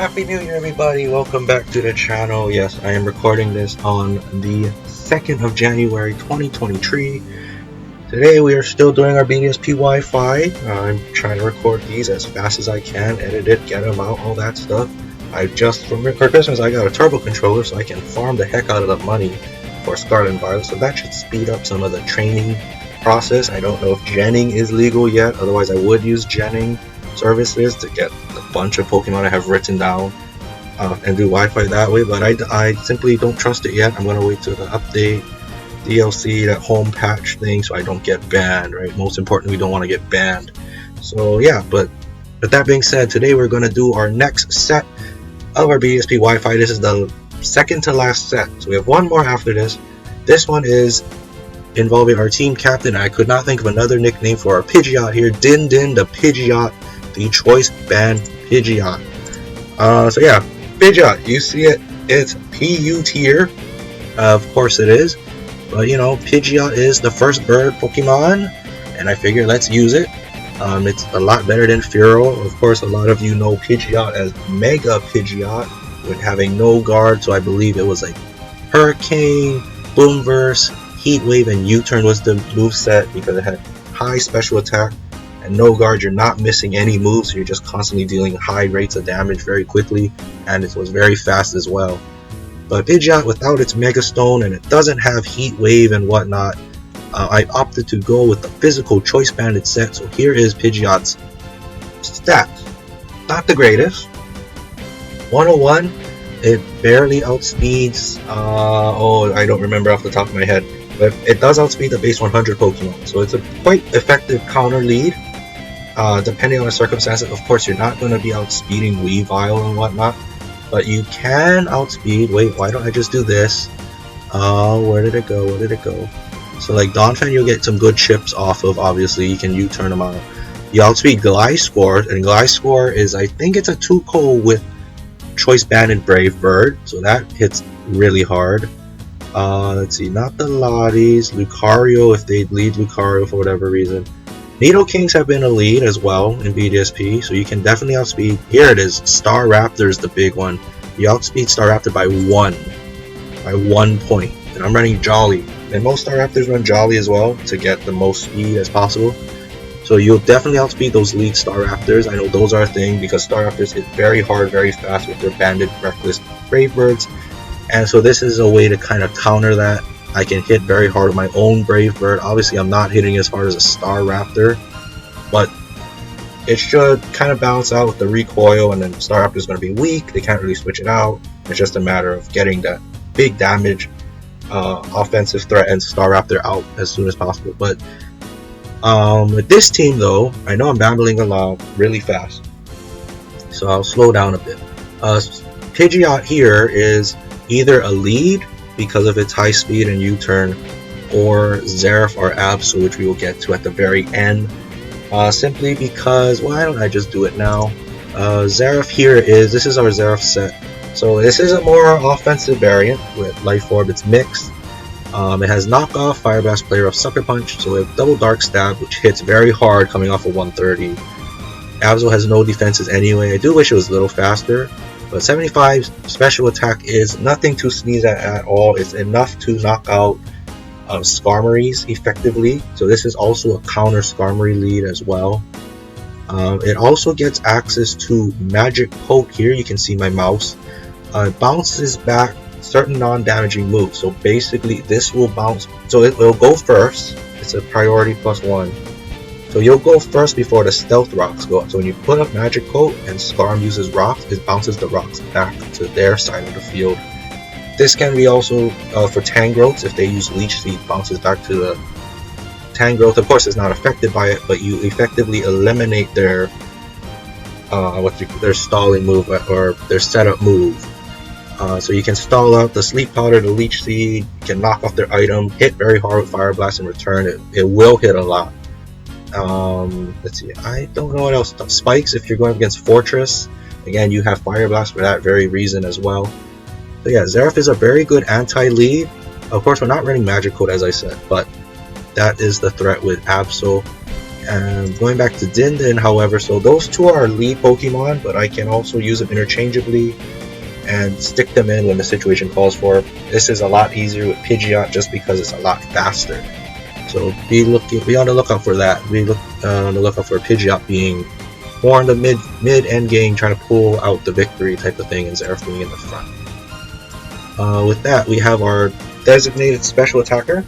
Happy New Year, everybody! Welcome back to the channel. Yes, I am recording this on the 2nd of January 2023. Today we are still doing our BDSP Wi-Fi. I'm trying to record these as fast as I can, edit it, get them out, all that stuff. For Christmas, I got a turbo controller so I can farm the heck out of the money for Scarlet and Violet, so that should speed up some of the training process. I don't know if genning is legal yet, otherwise I would use genning services to get a bunch of Pokemon I have written down and do Wi-Fi that way, but I simply don't trust it yet. I'm going to wait till the update, DLC, that home patch thing, so I don't get banned, right? Most importantly, we don't want to get banned. So yeah, but with that being said, today we're going to do our next set of our BDSP Wi-Fi. This is the second to last set, so we have one more after this. This one is involving our team captain. I could not think of another nickname for our Pidgeot here. Din-Din the Pidgeot, the choice band Pidgeot. So yeah, Pidgeot, you see it, it's PU tier, of course it is, but you know, Pidgeot is the first bird Pokemon, and I figure let's use it. It's a lot better than Fearow. Of course, a lot of you know Pidgeot as Mega Pidgeot, with having no guard, so I believe it was like Hurricane, Boomverse, Heat Wave, and U-Turn was the move set because it had high special attack and no guard. You're not missing any moves, so you're just constantly dealing high rates of damage very quickly, and it was very fast as well. But Pidgeot, without its Mega Stone, and it doesn't have Heat Wave and whatnot, I opted to go with the physical choice banded set. So here is Pidgeot's stats. Not the greatest. 101, it barely outspeeds, I don't remember off the top of my head, but it does outspeed the base 100 Pokemon, so it's a quite effective counter lead, depending on the circumstances. Of course, you're not going to be outspeeding Weavile and whatnot, but you can outspeed. Wait, why don't I just do this? Where did it go? Where did it go? So like Donphan, you'll get some good chips off of. Obviously, you can U-turn them out. You outspeed Gliscor, and Gliscor is, I think it's a 2-co with choice banded Brave Bird, so that hits really hard. Let's see, not the Lotties, Lucario if they lead Lucario for whatever reason. Nidokings have been a lead as well in BDSP, so you can definitely outspeed. Here it is, Staraptor is the big one. You outspeed Staraptor by 1 point, and I'm running Jolly, and most Staraptors run Jolly as well to get the most speed as possible. So you'll definitely outspeed those lead Staraptors. I know those are a thing because Staraptors hit very hard, very fast with their banded Reckless Brave Birds. And so this is a way to kind of counter that. I can hit very hard with my own Brave Bird. Obviously, I'm not hitting as hard as a Staraptor, but it should kind of balance out with the recoil, and then Staraptor is going to be weak. They can't really switch it out. It's just a matter of getting that big damage offensive threat and Staraptor out as soon as possible. But with this team though, I know I'm babbling a lot really fast, so I'll slow down a bit. Pidgeot here is either a lead because of its high speed and U-turn, or Xerath or Absol, which we will get to at the very end. Simply because, why don't I just do it now? Xerath here is, this is our Xerath set. So this is a more offensive variant with Life Orb. It's mixed. It has knockoff, Fire Blast, Player Off, Sucker Punch, so we have double Dark Stab, which hits very hard coming off of 130. Absol has no defenses anyway. I do wish it was a little faster, but 75 special attack is nothing to sneeze at all. It's enough to knock out Skarmories effectively, so this is also a counter Skarmory lead as well. It also gets access to Magic Poke. Here you can see my mouse. It bounces back certain non-damaging moves, so basically this will bounce, so it will go first. It's a priority +1, so you'll go first before the stealth rocks go up. So when you put up Magic Coat and Skarm uses rocks, it bounces the rocks back to their side of the field. This can be also for Tangrowths. If they use Leech Seed, bounces back to the Tangrowth. Of course, it's not affected by it, but you effectively eliminate their their stalling move or their setup move. So you can stall out the Sleep Powder, the Leech Seed, you can knock off their item, hit very hard with Fire Blast in return. It will hit a lot. Let's see, I don't know what else. Spikes, if you're going against Fortress, again, you have Fire Blast for that very reason as well. So yeah, Xerath is a very good anti-lead. Of course, we're not running Magic Code as I said, but that is the threat with Absol. Going back to Din-Din, however, so those two are lead Pokemon, but I can also use them interchangeably and stick them in when the situation calls for. This is a lot easier with Pidgeot just because it's a lot faster. So be on the lookout for that. Be on the lookout for Pidgeot being more in the mid end game, trying to pull out the victory type of thing, and Zeref being in the front. With that, we have our designated special attacker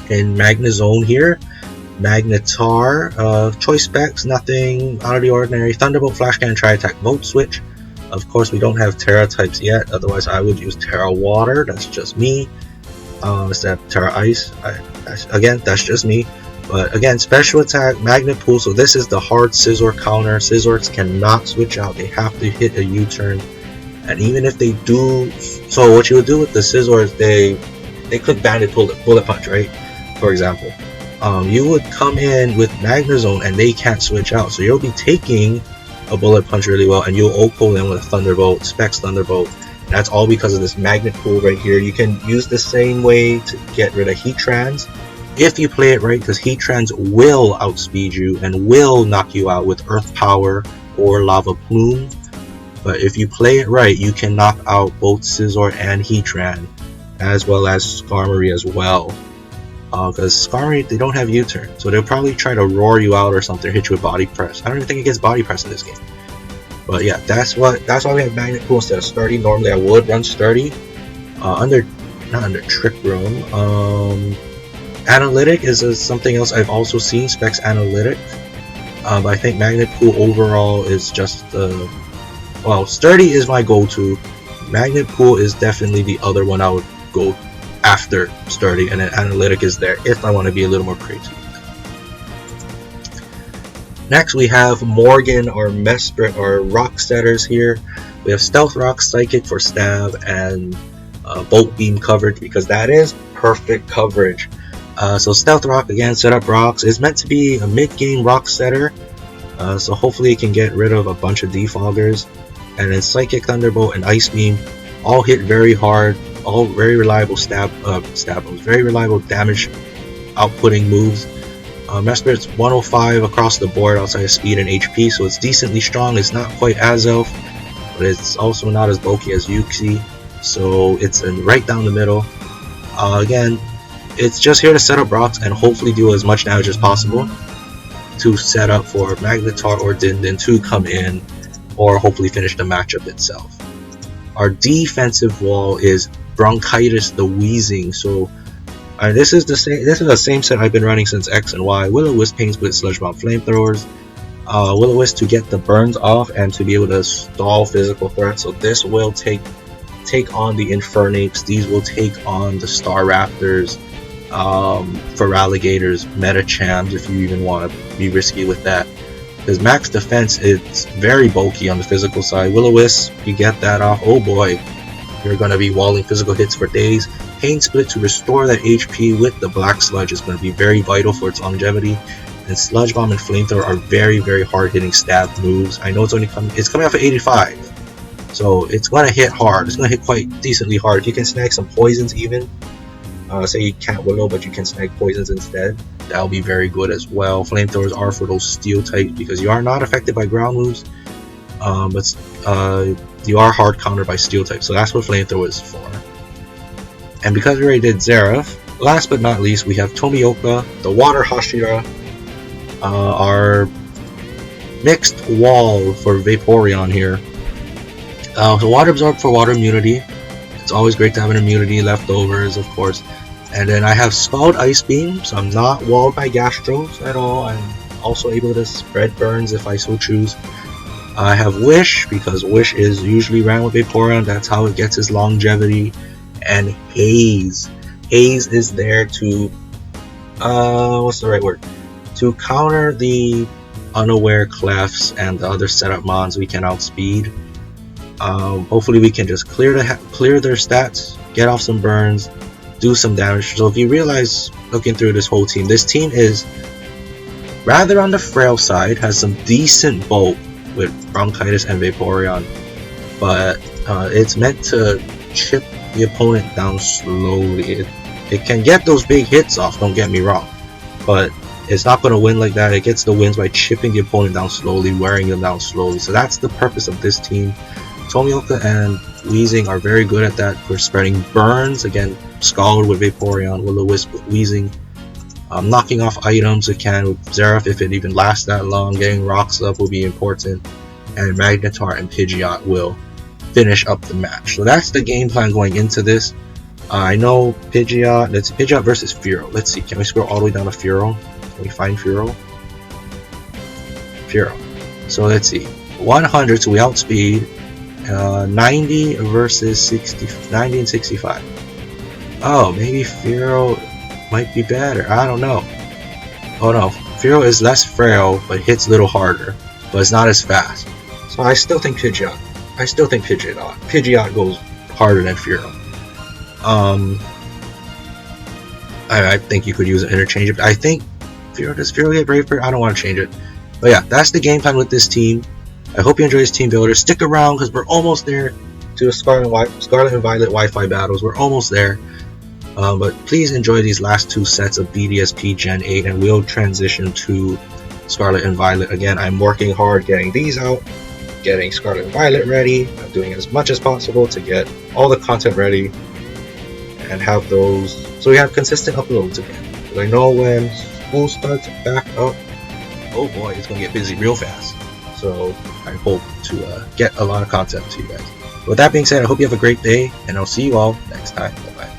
in Magnezone here. Magnetar, choice specs, nothing out of the ordinary. Thunderbolt, Flash Cannon, Tri-Attack, Volt Switch. Of course, we don't have Terra types yet, otherwise I would use Terra Water, that's just me. Instead of Terra Ice, again, that's just me. But again, special attack, Magnet Pool, so this is the hard Scizor counter. Scizors cannot switch out, they have to hit a U-turn. And even if they do, so what you would do with the Scizors, they click Banded Bullet Punch, right? For example. You would come in with Magnezone and they can't switch out, so you'll be taking a Bullet Punch really well, and you'll OHKO them with a Thunderbolt, Specs Thunderbolt. And that's all because of this Magnet Pool right here. You can use the same way to get rid of Heatrans if you play it right, because Heatrans will outspeed you and will knock you out with Earth Power or Lava Plume. But if you play it right, you can knock out both Scizor and Heatran, as well as Skarmory as well. Because Skarmory, they don't have U-turn, so they'll probably try to roar you out or something, hit you with Body Press. I don't even think it gets Body Press in this game. But yeah, that's why we have Magnet Pool instead of Sturdy. Normally I would run Sturdy. Not under Trick Room. Analytic is something else I've also seen, Specs Analytic. I think Magnet Pool overall is just well, Sturdy is my go-to. Magnet Pool is definitely the other one I would go after Sturdy, and then Analytic is there if I want to be a little more creative. Next we have Morgan or Mesprit or Rock Setters here. We have Stealth Rock, Psychic for stab, and Bolt Beam coverage, because that is perfect coverage. So Stealth Rock, again, set up rocks. It's meant to be a mid-game Rock Setter, so hopefully it can get rid of a bunch of defoggers. And then Psychic, Thunderbolt, and Ice Beam all hit very hard, all very reliable very reliable damage outputting moves. Mesprit's 105 across the board outside of speed and HP, so it's decently strong. It's not quite as Elf, but it's also not as bulky as Uxie, so it's right down the middle. Again, it's just here to set up rocks and hopefully do as much damage as possible to set up for Magnetar or Din-Din to come in, or hopefully finish the matchup itself. Our defensive wall is Bronchitis the Wheezing. So this is the same set I've been running since X and Y. Will-O-Wisp, Pain Split, Sludge Bomb, Flamethrowers. Will-O-Wisp to get the burns off and to be able to stall physical threats. So this will take on the Infernapes. These will take on the Staraptors, Feraligators, Metachams if you even want to be risky with that. Because max defense, it's very bulky on the physical side. Will-O-Wisp, you get that off, oh boy, you're going to be walling physical hits for days. Pain Split to restore that HP with the Black Sludge is going to be very vital for its longevity. And Sludge Bomb and Flamethrower are very, very hard hitting stab moves. I know it's coming off at 85, so it's going to hit hard. It's going to hit quite decently hard. If you can snag some poisons even, say you can't Willow but you can snag poisons instead, that'll be very good as well. Flamethrowers are for those steel types because you are not affected by ground moves, but you are hard countered by steel types, so that's what Flamethrower is for. And because we already did Zeref, last but not least we have Tomioka, the Water Hashira, our mixed wall for Vaporeon here. So Water Absorb for water immunity. It's always great to have an immunity. Leftovers, of course. And then I have Scald Ice Beam, so I'm not walled by Gastros at all. I'm also able to spread burns if I so choose. I have Wish, because Wish is usually ran with Vaporeon. That's how it gets its longevity. And Haze. Haze is there to, what's the right word? To counter the unaware Clefs and the other setup mons we can outspeed. Hopefully we can just clear their stats, get off some burns, do some damage. So if you realize, looking through this whole team, this team is rather on the frail side, has some decent bulk with Bronchitis and Vaporeon, but it's meant to chip the opponent down slowly. It can get those big hits off, don't get me wrong, but it's not going to win like that. It gets the wins by chipping the opponent down slowly, wearing them down slowly. So that's the purpose of this team. Tomioka and Weezing are very good at that for spreading burns. Again, Scholar with Vaporeon, Will-O-Wisp with Weezing. Knocking off items again with Xerath if it even lasts that long. Getting rocks up will be important. And Magnetar and Pidgeot will finish up the match. So that's the game plan going into this. I know Pidgeot, let's see, Pidgeot versus Fearow. Let's see, can we scroll all the way down to Fearow? Can we find Fearow? Fearow. So let's see, 100, so we outspeed. 90 versus 60, 90 and 65. Oh, maybe Fearow might be better. I don't know. Oh no, Fearow is less frail, but hits a little harder, but it's not as fast. So I still think Pidgeot. Pidgeot goes harder than Fearow. I think you could use an interchangeable. I think does Fearow get Brave Bird? I don't want to change it. But yeah, that's the game plan with this team. I hope you enjoy this team builder. Stick around because we're almost there to the Scarlet and Violet Wi-Fi battles. We're almost there. But please enjoy these last two sets of BDSP Gen 8 and we'll transition to Scarlet and Violet. Again, I'm working hard getting these out, getting Scarlet and Violet ready. I'm doing as much as possible to get all the content ready and have those so we have consistent uploads again. Because I know when school starts back up, oh boy, it's going to get busy real fast. So I hope to get a lot of content to you guys. With that being said, I hope you have a great day and I'll see you all next time. Bye-bye.